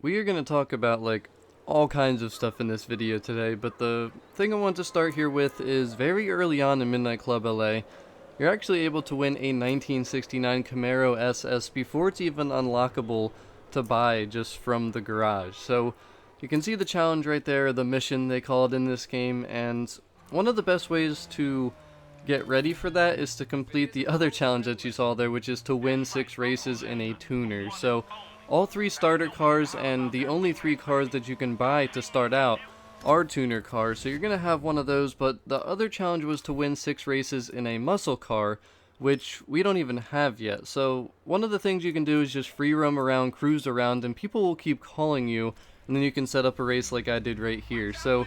we are going to talk about like all kinds of stuff in this video today, but the thing I want to start here with is very early on in Midnight Club LA, you're actually able to win a 1969 Camaro Ss before it's even unlockable to buy just from the garage. So you can see the challenge right there, the mission they call it in this game, and one of the best ways to get ready for that is to complete the other challenge that you saw there, which is to win 6 races in a tuner. So all 3 starter cars and the only 3 cars that you can buy to start out are tuner cars, so you're going to have one of those, but the other challenge was to win 6 races in a muscle car, which we don't even have yet. So one of the things you can do is just free roam around, cruise around, and people will keep calling you, and then you can set up a race like I did right here. So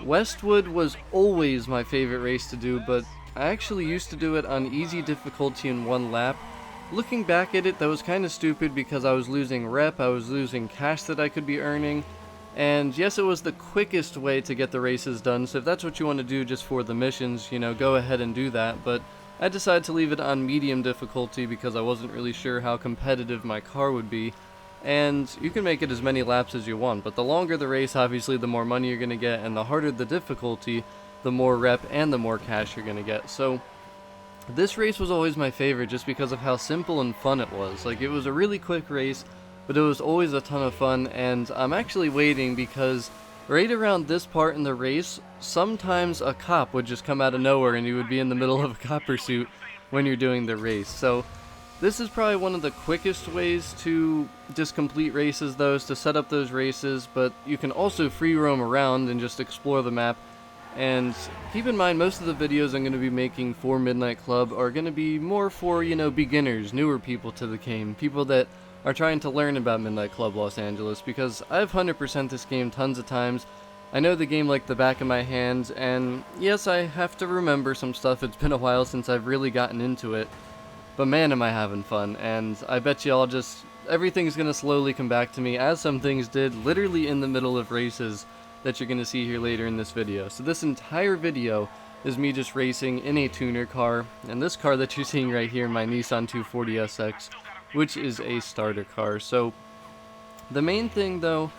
Westwood was always my favorite race to do, but I actually used to do it on easy difficulty in 1 lap. Looking back at it, that was kind of stupid because I was losing rep, I was losing cash that I could be earning, and yes, it was the quickest way to get the races done, so if that's what you want to do just for the missions, you know, go ahead and do that, but I decided to leave it on medium difficulty because I wasn't really sure how competitive my car would be. And you can make it as many laps as you want, but the longer the race, obviously the more money you're going to get, and the harder the difficulty, the more rep and the more cash you're going to get. So this race was always my favorite just because of how simple and fun it was. Like, it was a really quick race, but it was always a ton of fun, and I'm actually waiting because right around this part in the race, sometimes a cop would just come out of nowhere and you would be in the middle of a cop pursuit when you're doing the race. So this is probably one of the quickest ways to just complete races, though, is to set up those races, but you can also free roam around and just explore the map. And keep in mind, most of the videos I'm going to be making for Midnight Club are going to be more for, you know, beginners, newer people to the game, people that are trying to learn about Midnight Club Los Angeles, because I've 100% this game tons of times. I know the game like the back of my hand, and yes, I have to remember some stuff. It's been a while since I've really gotten into it. But man, am I having fun, and I bet you all everything's going to slowly come back to me, as some things did, literally in the middle of races that you're going to see here later in this video. So this entire video is me just racing in a tuner car, and this car that you're seeing right here, my Nissan 240SX, which is a starter car. So the main thing, though,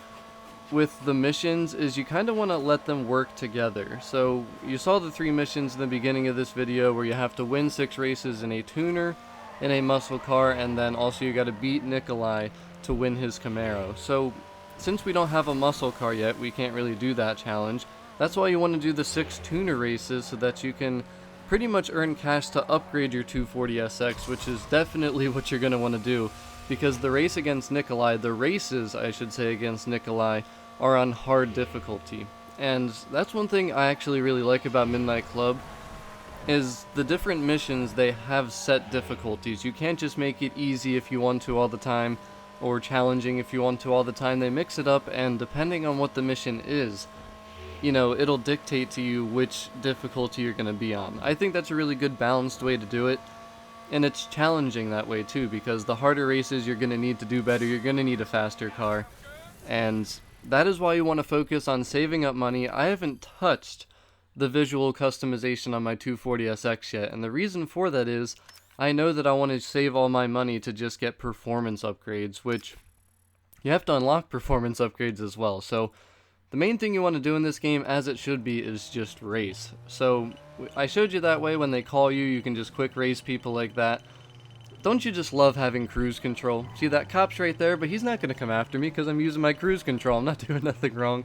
with the missions is you kind of want to let them work together. So you saw the 3 missions in the beginning of this video where you have to win 6 races in a tuner, in a muscle car, and then also you got to beat Nikolai to win his Camaro. So since we don't have a muscle car yet, we can't really do that challenge. That's why you want to do the 6 tuner races, so that you can pretty much earn cash to upgrade your 240SX, which is definitely what you're going to want to do, because the race against Nikolai, the races I should say against Nikolai, are on hard difficulty. And that's one thing I actually really like about Midnight Club, is the different missions, they have set difficulties. You can't just make it easy if you want to all the time, or challenging if you want to all the time. They mix it up, and depending on what the mission is, you know, it'll dictate to you which difficulty you're going to be on. I think that's a really good balanced way to do it, and it's challenging that way too, because the harder races you're going to need to do better, you're going to need a faster car, and that is why you want to focus on saving up money. I haven't touched the visual customization on my 240SX yet, and the reason for that is I know that I want to save all my money to just get performance upgrades, which you have to unlock performance upgrades as well. So the main thing you want to do in this game, as it should be, is just race. So I showed you that way when they call you, you can just quick race people like that. Don't you just love having cruise control? See, that cop's right there, but he's not going to come after me because I'm using my cruise control. I'm not doing nothing wrong.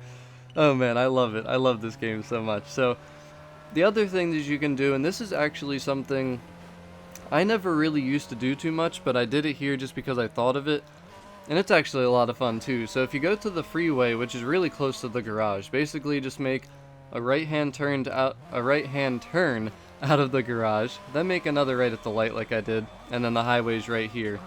Oh man, I love it. I love this game so much. So the other thing that you can do, and this is actually something I never really used to do too much, but I did it here just because I thought of it, and it's actually a lot of fun too. So if you go to the freeway, which is really close to the garage, basically just make a right-hand turn out of the garage, then make another right at the light like I did, and then the highway's right here.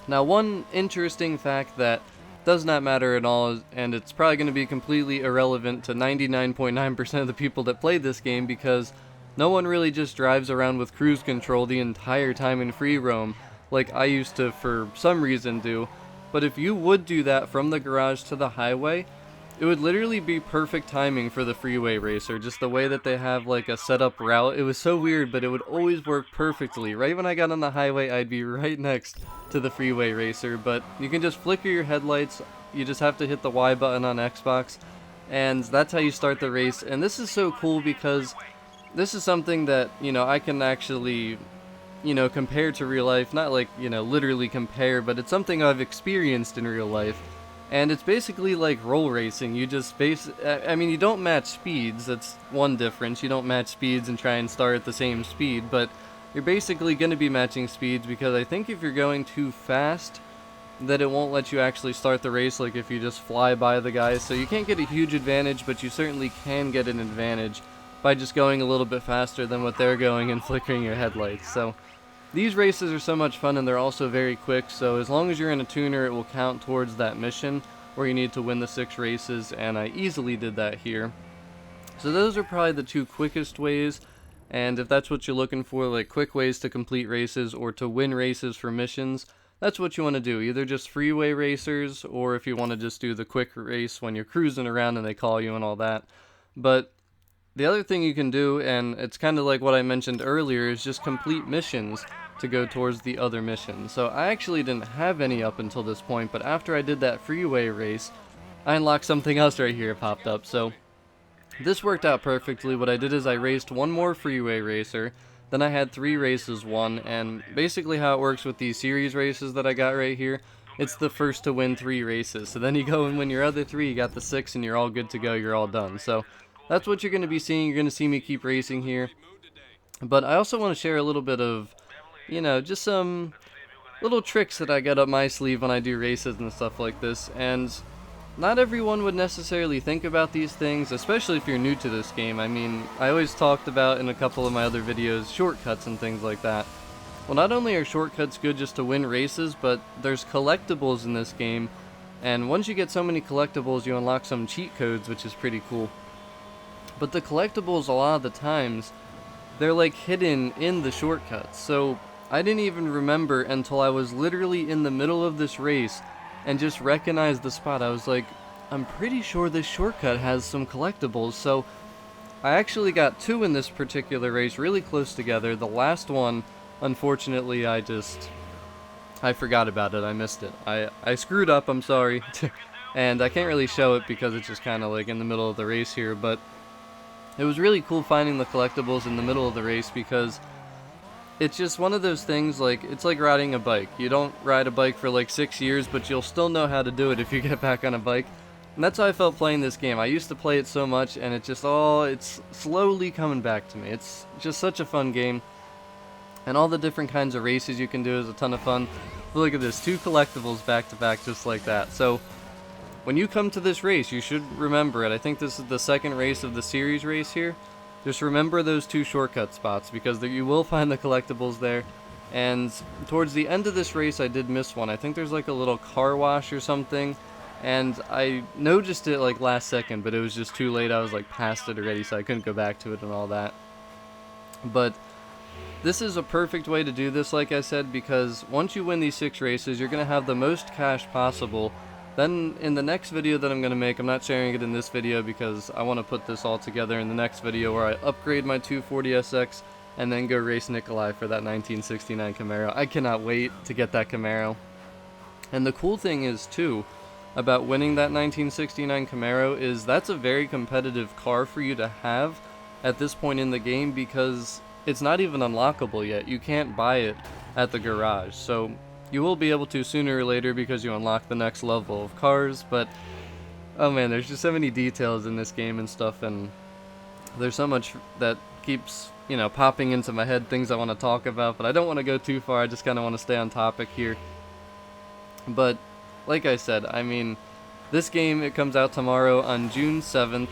Now, one interesting fact that does not matter at all, and it's probably going to be completely irrelevant to 99.9% of the people that play this game, because no one really just drives around with cruise control the entire time in free roam, like I used to for some reason do. But if you would do that from the garage to the highway, it would literally be perfect timing for the freeway racer, just the way that they have like a set up route. It was so weird, but it would always work perfectly. Right when I got on the highway, I'd be right next to the freeway racer, but you can just flicker your headlights You just have to hit the Y button on Xbox, and that's how you start the race. And this is so cool because this is something that, you know, I can actually, you know, compare to real life. Not like, you know, literally compare, but it's something I've experienced in real life. And it's basically like roll racing. You just I mean, you don't match speeds. That's one difference. You don't match speeds and try and start at the same speed, but you're basically going to be matching speeds, because I think if you're going too fast, that it won't let you actually start the race, like if you just fly by the guys. So you can't get a huge advantage, but you certainly can get an advantage by just going a little bit faster than what they're going and flickering your headlights. So these races are so much fun, and they're also very quick, so as long as you're in a tuner, it will count towards that mission where you need to win the 6 races, and I easily did that here. So those are probably the 2 quickest ways, and if that's what you're looking for, like quick ways to complete races or to win races for missions, that's what you want to do. Either just freeway racers, or if you want to just do the quick race when you're cruising around and they call you and all that. But the other thing you can do, and it's kind of like what I mentioned earlier, is just complete missions to go towards the other missions. So I actually didn't have any up until this point, but after I did that freeway race, I unlocked something else right here popped up. So this worked out perfectly. What I did is I raced one more freeway racer, then I had 3 races won, and basically how it works with these series races that I got right here, it's the first to win 3 races. So then you go and win your other 3, you got the 6, and you're all good to go, you're all done. So that's what you're going to be seeing. You're going to see me keep racing here. But I also want to share a little bit of, you know, just some little tricks that I got up my sleeve when I do races and stuff like this. And not everyone would necessarily think about these things, especially if you're new to this game. I mean, I always talked about in a couple of my other videos shortcuts and things like that. Well, not only are shortcuts good just to win races, but there's collectibles in this game. And once you get so many collectibles, you unlock some cheat codes, which is pretty cool. But the collectibles, a lot of the times, they're like hidden in the shortcuts. So I didn't even remember until I was literally in the middle of this race and just recognized the spot. I was like, I'm pretty sure this shortcut has some collectibles. So I actually got 2 in this particular race really close together. The last one, unfortunately, I forgot about it. I missed it. I screwed up, I'm sorry. And I can't really show it because it's just kind of like in the middle of the race here, but it was really cool finding the collectibles in the middle of the race, because it's just one of those things, like, it's like riding a bike. You don't ride a bike for like 6 years, but you'll still know how to do it if you get back on a bike. And that's how I felt playing this game. I used to play it so much, and it's slowly coming back to me. It's just such a fun game. And all the different kinds of races you can do is a ton of fun. Look at this, 2 collectibles back to back just like that. So when you come to this race, you should remember it. I think this is the 2nd race of the series race here. Just remember those 2 shortcut spots, because you will find the collectibles there. And towards the end of this race, I did miss one. I think there's like a little car wash or something, and I noticed it like last second, but it was just too late. I was like past it already, so I couldn't go back to it and all that. But this is a perfect way to do this, like I said, because once you win these 6 races, you're going to have the most cash possible. Then in the next video that I'm going to make, I'm not sharing it in this video because I want to put this all together in the next video where I upgrade my 240SX and then go race Nikolai for that 1969 Camaro. I cannot wait to get that Camaro. And the cool thing is, too, about winning that 1969 Camaro is that's a very competitive car for you to have at this point in the game, because it's not even unlockable yet. You can't buy it at the garage. So you will be able to sooner or later because you unlock the next level of cars, but oh man, there's just so many details in this game and stuff, and there's so much that keeps, you know, popping into my head, things I want to talk about, but I don't want to go too far. I just kind of want to stay on topic here. But like I said, I mean, this game, it comes out tomorrow on June 7th,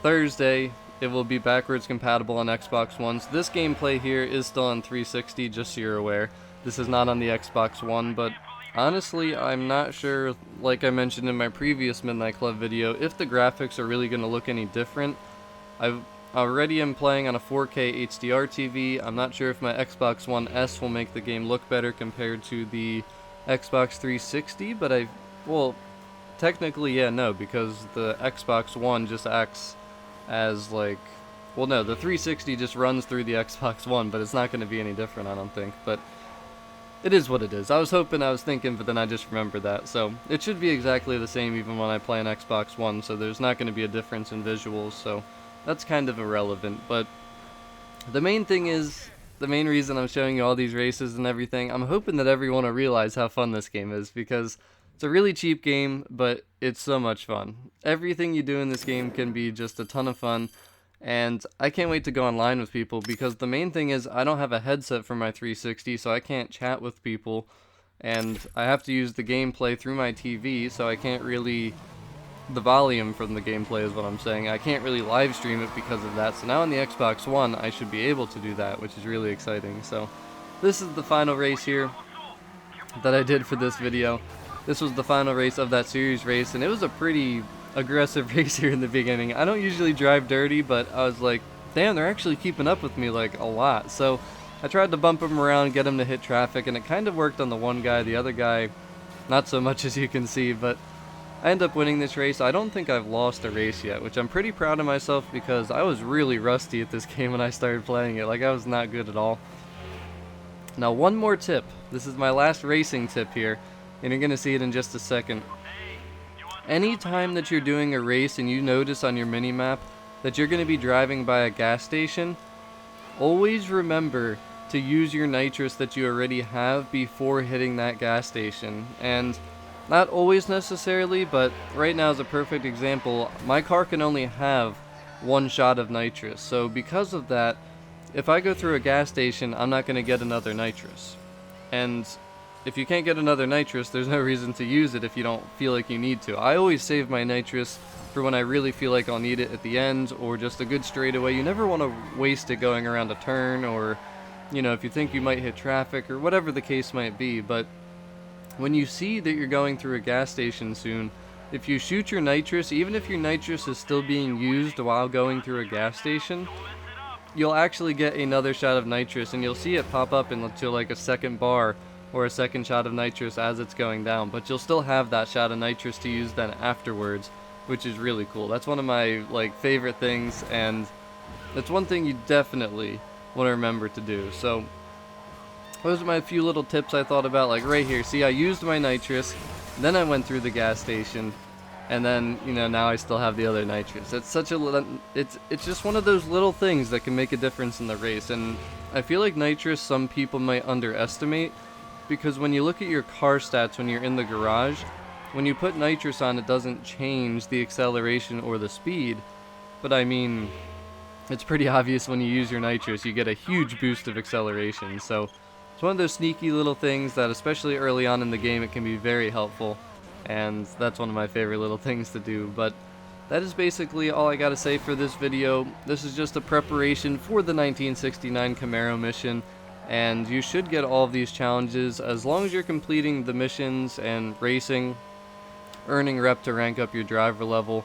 Thursday. It will be backwards compatible on Xbox One. So this gameplay here is still on 360, just so you're aware. This is not on the Xbox One, but honestly, I'm not sure, like I mentioned in my previous Midnight Club video, if the graphics are really going to look any different. I already am playing on a 4K HDR TV. I'm not sure if my Xbox One S will make the game look better compared to the Xbox 360, but well, technically, yeah, no, because the Xbox One just acts as like, well, no, the 360 just runs through the Xbox One, but it's not going to be any different, I don't think. But it is what it is. I was thinking, but then I just remembered that. So it should be exactly the same even when I play an Xbox One, so there's not going to be a difference in visuals, so that's kind of irrelevant. But the main thing is, the main reason I'm showing you all these races and everything, I'm hoping that everyone will realize how fun this game is, because it's a really cheap game, but it's so much fun. Everything you do in this game can be just a ton of fun, and I can't wait to go online with people, because the main thing is I don't have a headset for my 360, so I can't chat with people, and I have to use the gameplay through my TV, so I can't really... the volume from the gameplay is what I'm saying. I can't really live stream it because of that, so now on the Xbox One I should be able to do that, which is really exciting. So this is the final race here that I did for this video. This was the final race of that series race, and it was a pretty aggressive race here in the beginning. I don't usually drive dirty, but I was like, damn, they're actually keeping up with me like a lot. So I tried to bump him around, get him to hit traffic, and it kind of worked on the one guy. The other guy, not so much, as you can see, but I end up winning this race. I don't think I've lost a race yet, which I'm pretty proud of myself, because I was really rusty at this game when I started playing it. Like, I was not good at all. Now, one more tip. This is my last racing tip here, and you're going to see it in just a second. Anytime that you're doing a race and you notice on your mini-map that you're going to be driving by a gas station, always remember to use your nitrous that you already have before hitting that gas station. And not always necessarily, but right now is a perfect example. My car can only have one shot of nitrous, so because of that, if I go through a gas station, I'm not going to get another nitrous. And if you can't get another nitrous, there's no reason to use it if you don't feel like you need to. I always save my nitrous for when I really feel like I'll need it at the end, or just a good straightaway. You never want to waste it going around a turn, or, you know, if you think you might hit traffic, or whatever the case might be. But when you see that you're going through a gas station soon, if you shoot your nitrous, even if your nitrous is still being used while going through a gas station, you'll actually get another shot of nitrous, and you'll see it pop up into like a second bar or a second shot of nitrous as it's going down, but you'll still have that shot of nitrous to use then afterwards, which is really cool. That's one of my favorite things, and that's one thing you definitely want to remember to do. So those are my few little tips I thought about. Like right here, see, I used my nitrous, then I went through the gas station, and then, you know, now I still have the other nitrous. It's such a it's just one of those little things that can make a difference in the race. And I feel like nitrous some people might underestimate, because when you look at your car stats when you're in the garage, when you put nitrous on, it doesn't change the acceleration or the speed, but I mean, it's pretty obvious when you use your nitrous, you get a huge boost of acceleration. So it's one of those sneaky little things that, especially early on in the game, it can be very helpful, and that's one of my favorite little things to do. But that is basically all I gotta say for this video. This is just a preparation for the 1969 Camaro mission, and you should get all of these challenges as long as you're completing the missions and racing, earning rep to rank up your driver level.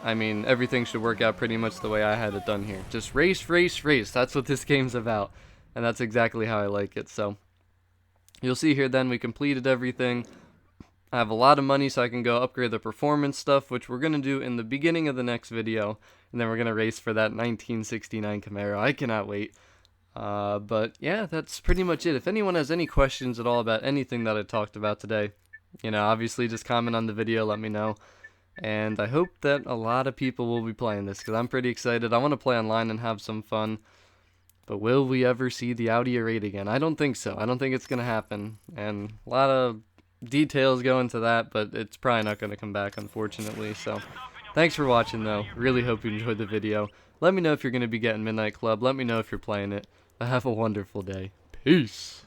I mean, everything should work out pretty much the way I had it done here. Just race, race, race. That's what this game's about, and that's exactly how I like it. So you'll see here then we completed everything. I have a lot of money, so I can go upgrade the performance stuff, which we're going to do in the beginning of the next video, and then we're going to race for that 1969 Camaro. I cannot wait. But yeah, that's pretty much it. If anyone has any questions at all about anything that I talked about today, you know, obviously just comment on the video, let me know. And I hope that a lot of people will be playing this, because I'm pretty excited. I want to play online and have some fun. But will we ever see the Audi A8 again? I don't think so. I don't think it's going to happen. And a lot of details go into that, but it's probably not going to come back, unfortunately. So thanks for watching, though. Really hope you enjoyed the video. Let me know if you're going to be getting Midnight Club. Let me know if you're playing it. Have a wonderful day. Peace.